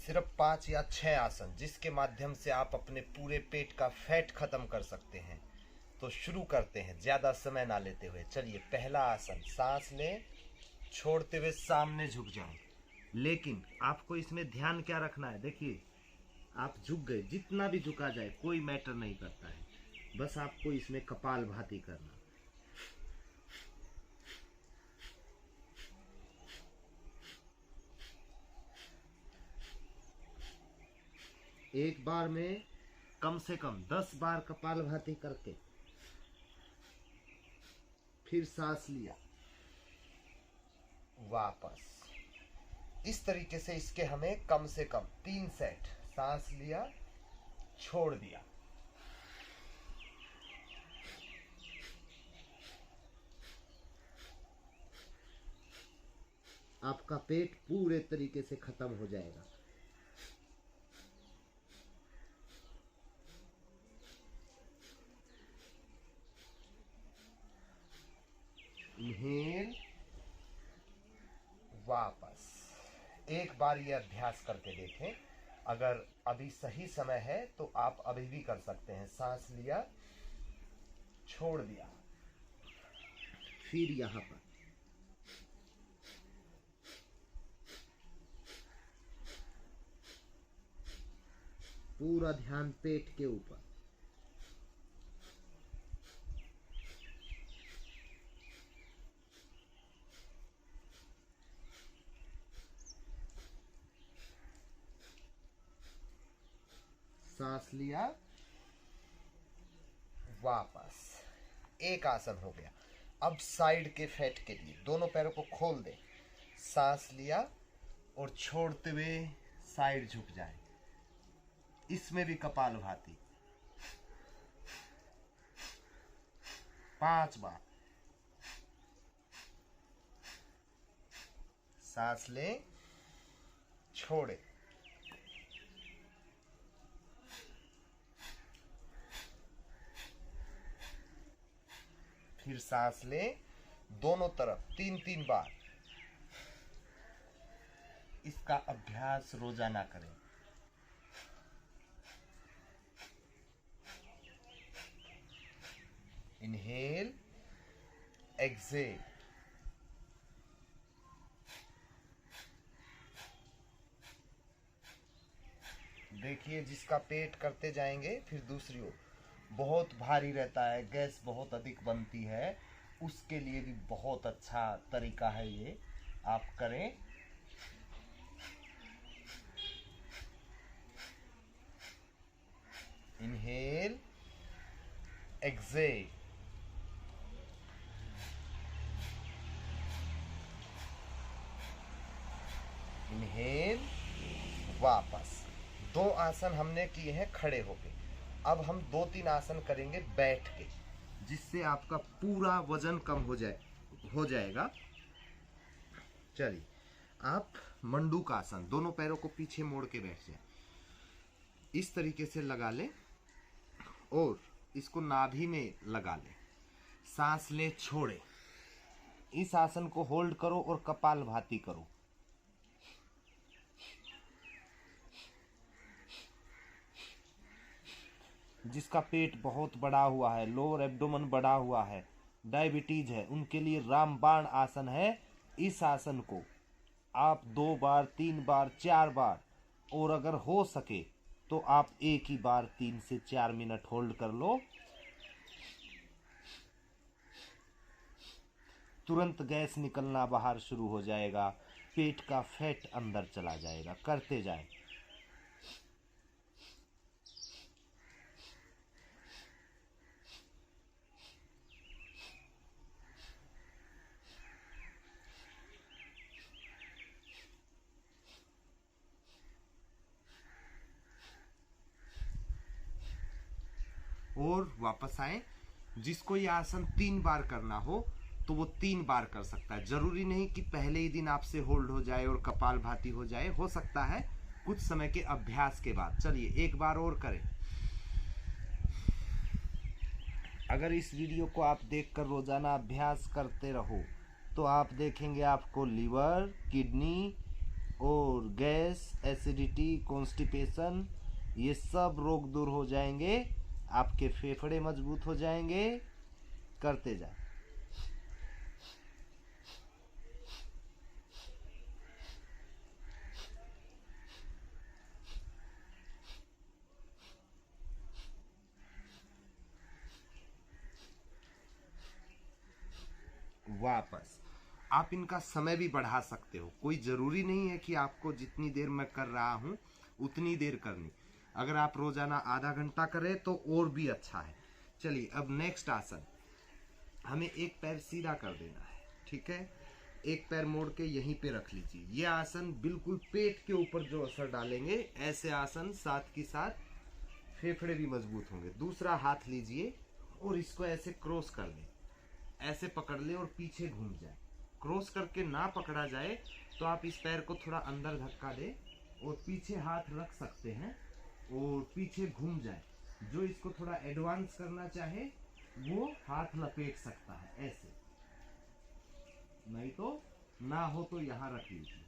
सिर्फ 5 या 6 आसन जिसके माध्यम से आप अपने पूरे पेट का फैट खत्म कर सकते हैं। तो शुरू करते हैं ज़्यादा समय ना लेते हुए। चलिए, पहला आसन, सांस लें, छोड़ते हुए सामने झुक जाएं। लेकिन आपको इसमें ध्यान क्या रखना है, देखिए आप झुक गए, जितना भी झुका जाए कोई मैटर नहीं करता है, बस आपको इसमें कपालभाति करना। एक बार में कम से कम 10 बार कपालभाति करके फिर सांस लिया, वापस। इस तरीके से इसके हमें कम से कम 3 सेट। सांस लिया, छोड़ दिया, आपका पेट पूरे तरीके से खत्म हो जाएगा। इनहेल, वापस। एक बार ये अभ्यास करके देखें। अगर अभी सही समय है तो आप अभी भी कर सकते हैं। सांस लिया, छोड़ दिया, फिर यहां पर पूरा ध्यान पेट के ऊपर। सांस लिया, वापस। एक आसन हो गया। अब साइड के फैट के लिए दोनों पैरों को खोल दें। सांस लिया और छोड़ते हुए साइड झुक जाए। इसमें भी कपालभाति 5 बार। सांस लें, छोड़े, फिर सांस लें, दोनों तरफ 3-3 बार। इसका अभ्यास रोजाना करें। Inhale, exhale. देखिए, जिसका पेट करते जाएंगे फिर दूसरी ओर बहुत भारी रहता है, गैस बहुत अधिक बनती है, उसके लिए भी बहुत अच्छा तरीका है ये, आप करें। Inhale, Excel. इनहेल, वापस। 2 आसन हमने किए हैं खड़े होके। अब हम 2-3 आसन करेंगे बैठ के, जिससे आपका पूरा वजन कम हो जाएगा। चलिए, आप मंडूक आसन, दोनों पैरों को पीछे मोड़ के बैठ जाए। इस तरीके से लगा लें और इसको नाभि में लगा लें। सांस ले, छोड़े। इस आसन को होल्ड करो और कपालभाति करो। जिसका पेट बहुत बड़ा हुआ है, लोअर एब्डोमेन बड़ा हुआ है, डायबिटीज है, उनके लिए रामबाण आसन है। इस आसन को आप 2 बार, 3 बार, 4 बार, और अगर हो सके तो आप एक ही बार 3 से 4 मिनट होल्ड कर लो। तुरंत गैस निकलना बाहर शुरू हो जाएगा, पेट का फैट अंदर चला जाएगा। करते जाएं। और वापस आए। जिसको ये आसन 3 बार करना हो तो वो 3 बार कर सकता है। जरूरी नहीं कि पहले ही दिन आपसे होल्ड हो जाए और कपालभाति हो जाए, हो सकता है कुछ समय के अभ्यास के बाद। चलिए, एक बार और करें। अगर इस वीडियो को आप देखकर रोजाना अभ्यास करते रहो तो आप देखेंगे आपको लीवर, किडनी, और गैस, एसिडिटी, कॉन्स्टिपेशन, ये सब रोग दूर हो जाएंगे, आपके फेफड़े मजबूत हो जाएंगे। करते जाए। वापस आप इनका समय भी बढ़ा सकते हो, कोई ज़रूरी नहीं है कि आपको जितनी देर मैं कर रहा हूँ उतनी देर करनी। अगर आप रोज़ाना आधा घंटा करें तो और भी अच्छा है। चलिए अब नेक्स्ट आसन, हमें एक पैर सीधा कर देना है, ठीक है। एक पैर मोड़ के यहीं पे रख लीजिए। ये आसन बिल्कुल पेट के ऊपर जो असर डालेंगे, ऐसे आसन साथ के साथ फेफड़े भी मजबूत होंगे। दूसरा हाथ लीजिए और इसको ऐसे क्रॉस कर लें, ऐसे पकड़ ले और पीछे घूम जाए। क्रॉस करके ना पकड़ा जाए तो आप इस पैर को थोड़ा अंदर धक्का दें और पीछे हाथ रख सकते हैं और पीछे घूम जाए। जो इसको थोड़ा एडवांस करना चाहे वो हाथ लपेट सकता है ऐसे, नहीं तो ना हो तो यहाँ रख लीजिए।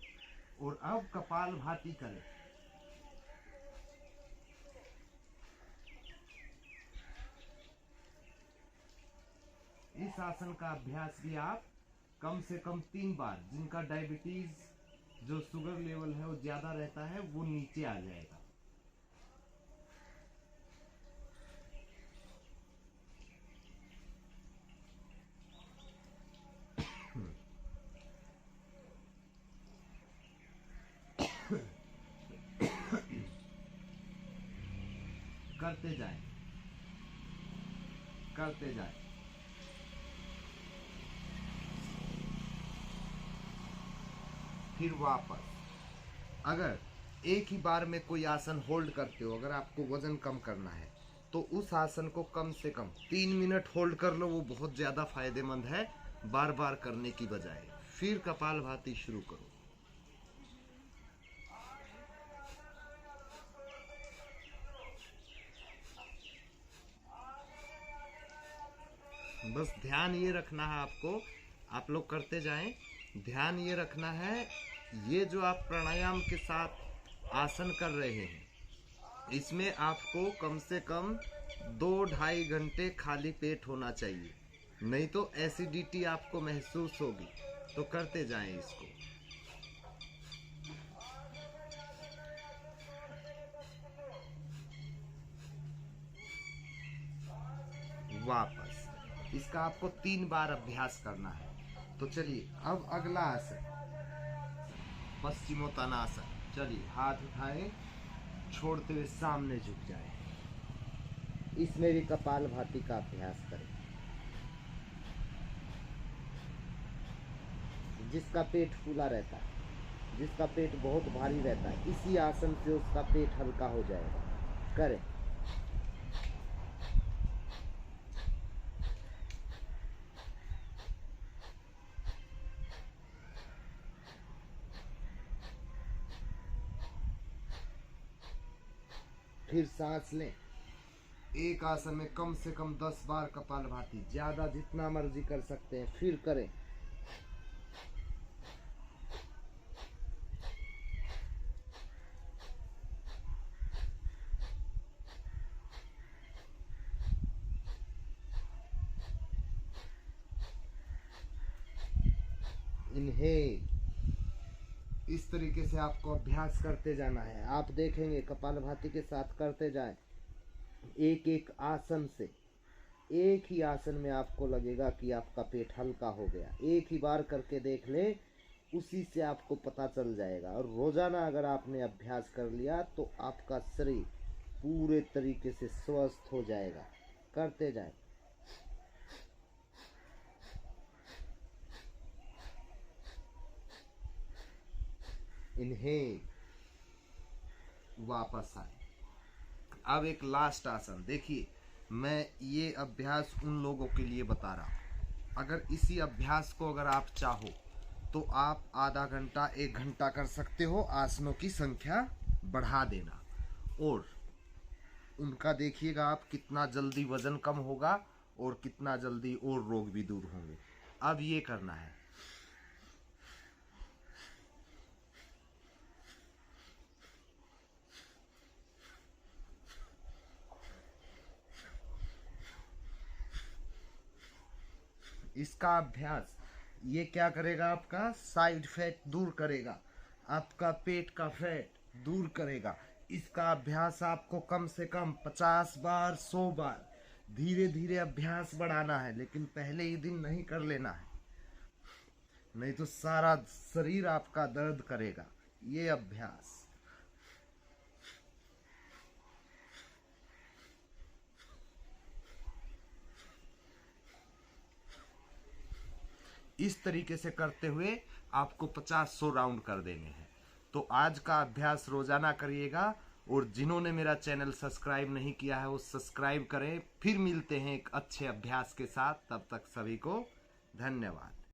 और अब कपालभाति करें। इस आसन का अभ्यास भी आप कम से कम 3 बार, जिनका डायबिटीज जो शुगर लेवल है वो ज्यादा रहता है वो नीचे आ जाएगा। करते जाएं, करते जाएं। फिर वापस। अगर एक ही बार में कोई आसन होल्ड करते हो, अगर आपको वजन कम करना है तो उस आसन को कम से कम 3 मिनट होल्ड कर लो, वो बहुत ज़्यादा फायदेमंद है बार बार करने की बजाय। फिर कपालभाति शुरू करो। बस ध्यान ये रखना है आपको, आप लोग करते जाएं, ध्यान ये रखना है, ये जो आप प्राणायाम के साथ आसन कर रहे हैं इसमें आपको कम से कम 2-2.5 घंटे खाली पेट होना चाहिए, नहीं तो एसिडिटी आपको महसूस होगी। तो करते जाएं इसको। वापस इसका आपको 3 बार अभ्यास करना है। तो चलिए अब अगला आसन, पश्चिमोत्तानासन। चलिए हाथ उठाएं, छोड़ते हुए सामने झुक जाएं। इसमें भी कपालभाति का अभ्यास करें। जिसका पेट फूला रहता है, जिसका पेट बहुत भारी रहता है, इसी आसन से उसका पेट हल्का हो जाएगा। करें। फिर सांस लें। एक आसन में कम से कम 10 बार कपालभाति, ज्यादा जितना मर्जी कर सकते हैं। फिर करें। इनहेल। इस तरीके से आपको अभ्यास करते जाना है। आप देखेंगे कपालभाति के साथ करते जाएं, एक एक आसन से, एक ही आसन में आपको लगेगा कि आपका पेट हल्का हो गया। एक ही बार करके देख ले, उसी से आपको पता चल जाएगा। और रोजाना अगर आपने अभ्यास कर लिया तो आपका शरीर पूरे तरीके से स्वस्थ हो जाएगा। करते जाएं। इनहेल, वापस आए। अब एक लास्ट आसन देखिए, मैं ये अभ्यास उन लोगों के लिए बता रहा हूँ, अगर इसी अभ्यास को अगर आप चाहो तो आप आधा घंटा 1 घंटा कर सकते हो। आसनों की संख्या बढ़ा देना और उनका देखिएगा आप कितना जल्दी वजन कम होगा और कितना जल्दी और रोग भी दूर होंगे। अब ये करना है, इसका अभ्यास ये क्या करेगा, आपका साइड फैट दूर करेगा, आपका पेट का फैट दूर करेगा। इसका अभ्यास आपको कम से कम 50 बार 100 बार धीरे धीरे अभ्यास बढ़ाना है, लेकिन पहले ही दिन नहीं कर लेना है, नहीं तो सारा शरीर आपका दर्द करेगा। ये अभ्यास इस तरीके से करते हुए आपको 50-100 राउंड कर देने हैं। तो आज का अभ्यास रोजाना करिएगा, और जिन्होंने मेरा चैनल सब्सक्राइब नहीं किया है वो सब्सक्राइब करें। फिर मिलते हैं एक अच्छे अभ्यास के साथ, तब तक सभी को धन्यवाद।